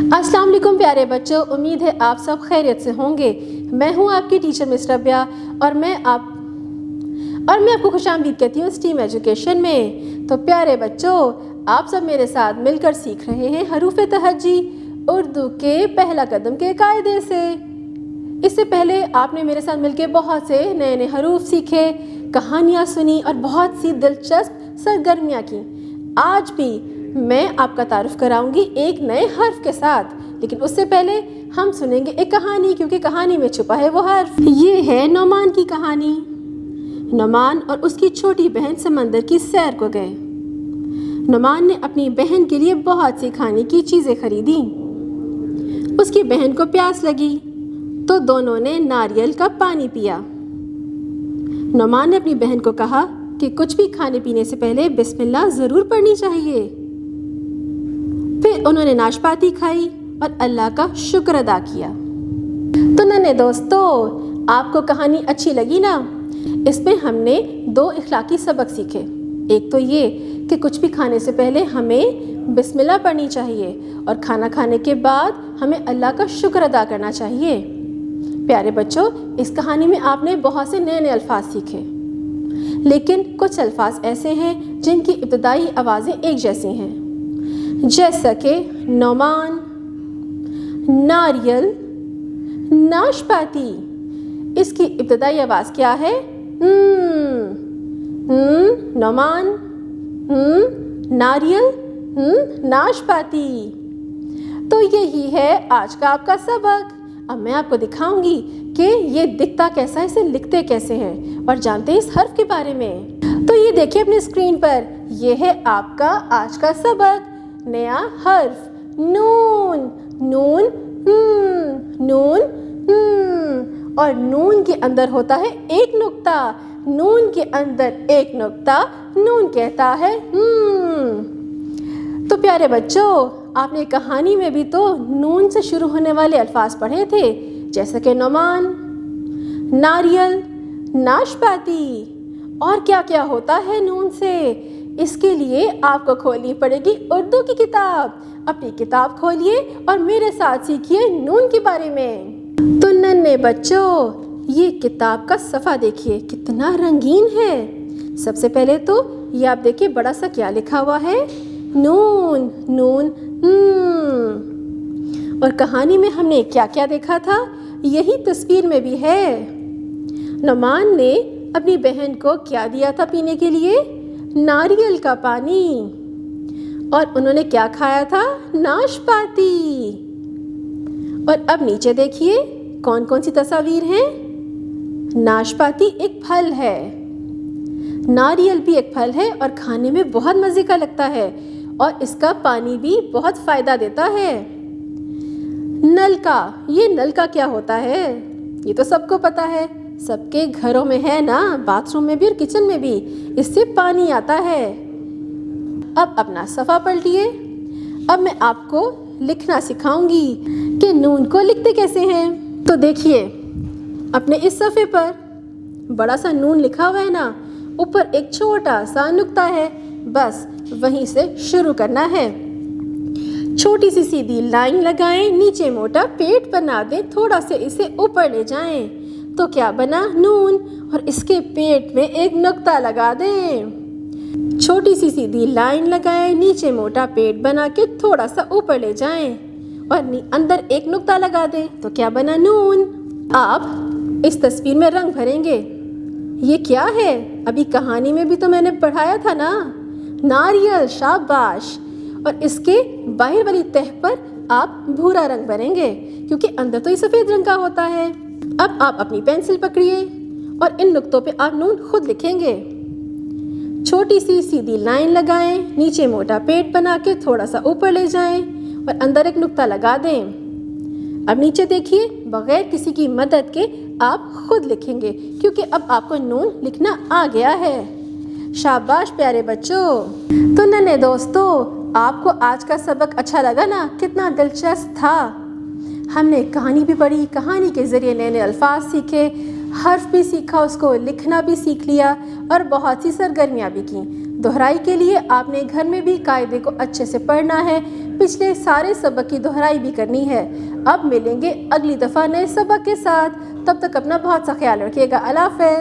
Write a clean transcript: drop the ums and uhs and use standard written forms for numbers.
अस्सलाम वालेकुम प्यारे बच्चों, उम्मीद है आप सब खैरियत से होंगे। मैं हूं आपकी टीचर मिस रबिया और मैं आपको खुशामदीद कहती हूँ स्टीम एजुकेशन में। तो प्यारे बच्चों, आप सब मेरे साथ मिलकर सीख रहे हैं हरूफ तहज्जी उर्दू के पहला कदम के कायदे से। इससे पहले आपने मेरे साथ मिलकर बहुत से नए नए हरूफ सीखे, कहानियाँ सुनी और बहुत सी दिलचस्प सरगर्मियाँ की। आज भी मैं आपका तारुफ कराऊंगी एक नए हर्फ के साथ, लेकिन उससे पहले हम सुनेंगे एक कहानी, क्योंकि कहानी में छुपा है वो हर्फ। ये है नोमान की कहानी। नोमान और उसकी छोटी बहन समंदर की सैर को गए। नोमान ने अपनी बहन के लिए बहुत सी खाने की चीज़ें खरीदी। उसकी बहन को प्यास लगी तो दोनों ने नारियल का पानी पिया। नोमान ने अपनी बहन को कहा कि कुछ भी खाने पीने से पहले बिस्मिल्लाह ज़रूर पढ़नी चाहिए। फिर उन्होंने नाशपाती खाई और अल्लाह का शुक्र अदा किया। तो नन्हे दोस्तों, आपको कहानी अच्छी लगी ना? इसमें हमने 2 इखलाकी सबक सीखे। एक तो ये कि कुछ भी खाने से पहले हमें बिस्मिल्लाह पढ़नी चाहिए और खाना खाने के बाद हमें अल्लाह का शुक्र अदा करना चाहिए। प्यारे बच्चों, इस कहानी में आपने बहुत से नए नए अल्फाज सीखे, लेकिन कुछ अल्फाज ऐसे हैं जिनकी इब्तदाई आवाज़ें एक जैसी हैं, जैसा कि नोमान, नारियल, नाशपाती। इसकी इब्तदाई आवाज़ क्या है? नोमान, नारियल, नाशपाती। तो यही है आज का आपका सबक। अब मैं आपको दिखाऊंगी कि ये दिखता कैसा है, इसे लिखते कैसे हैं, और जानते हैं इस हर्फ के बारे में। तो ये देखिए अपनी स्क्रीन पर, ये है आपका आज का सबक। नया हर्फ नून। नून नून और नून के अंदर होता है एक नुक्ता। नून के अंदर एक नुक्ता नून कहता है तो प्यारे बच्चों, आपने कहानी में भी तो नून से शुरू होने वाले अल्फाज पढ़े थे, जैसे कि नोमान, नारियल, नाशपाती। और क्या क्या होता है नून से, इसके लिए आपको खोलनी पड़ेगी उर्दू की किताब। अपनी किताब खोलिए और मेरे साथ सीखिए नून के बारे में। तो नन्हे बच्चों, ये किताब का सफ़ा देखिए कितना रंगीन है। सबसे पहले तो ये आप देखिए बड़ा सा क्या लिखा हुआ है, नून। नून और कहानी में हमने क्या क्या देखा था, यही तस्वीर में भी है। नोमान ने अपनी बहन को क्या दिया था पीने के लिए? नारियल का पानी। और उन्होंने क्या खाया था? नाशपाती। और अब नीचे देखिए कौन कौन सी तस्वीर हैं। नाशपाती एक फल है, नारियल भी एक फल है और खाने में बहुत मज़े का लगता है, और इसका पानी भी बहुत फ़ायदा देता है। नलका, ये नलका क्या होता है? ये तो सबको पता है, सबके घरों में है ना, बाथरूम में भी और किचन में भी इससे पानी आता है। अब अपना सफ़ा पलटिए। अब मैं आपको लिखना सिखाऊंगी कि नून को लिखते कैसे हैं। तो देखिए अपने इस सफ़े पर बड़ा सा नून लिखा हुआ है ना, ऊपर एक छोटा सा नुक्ता है, बस वहीं से शुरू करना है। छोटी सी सीधी लाइन लगाएं, नीचे मोटा पेट बना दें, थोड़ा से इसे ऊपर ले जाएं, तो क्या बना? नून। और इसके पेट में एक नुक्ता लगा दें। छोटी सी सीधी लाइन लगाएं, नीचे मोटा पेट बना के थोड़ा सा ऊपर ले जाएं और अंदर एक नुक्ता लगा दें, तो क्या बना? नून। आप इस तस्वीर में रंग भरेंगे। ये क्या है? अभी कहानी में भी तो मैंने पढ़ाया था ना, नारियल। शाबाश। और इसके बाहर वाली तह पर आप भूरा रंग भरेंगे, क्योंकि अंदर तो ये सफ़ेद रंग का होता है। अब आप अपनी पेंसिल पकड़िए और इन नुक्तों पे आप नून खुद लिखेंगे। छोटी सी सीधी लाइन लगाएं, नीचे मोटा पेट बना के थोड़ा सा ऊपर ले जाएं और अंदर एक नुक्ता लगा दें। अब नीचे देखिए, बगैर किसी की मदद के आप खुद लिखेंगे, क्योंकि अब आपको नून लिखना आ गया है। शाबाश प्यारे बच्चों। तो नन्हे दोस्तों, आपको आज का सबक अच्छा लगा ना? कितना दिलचस्प था। हमने कहानी भी पढ़ी, कहानी के ज़रिए नए नए अल्फाज सीखे, हर्फ भी सीखा, उसको लिखना भी सीख लिया और बहुत सी सरगर्मियाँ भी की। दोहराई के लिए आपने घर में भी कायदे को अच्छे से पढ़ना है, پچھلے سارے سبق کی دہرائی بھی کرنی ہے۔ اب ملیں گے اگلی دفعہ نئے سبق کے ساتھ، تب تک اپنا بہت سا خیال رکھیے گا۔ اللہ حافظ۔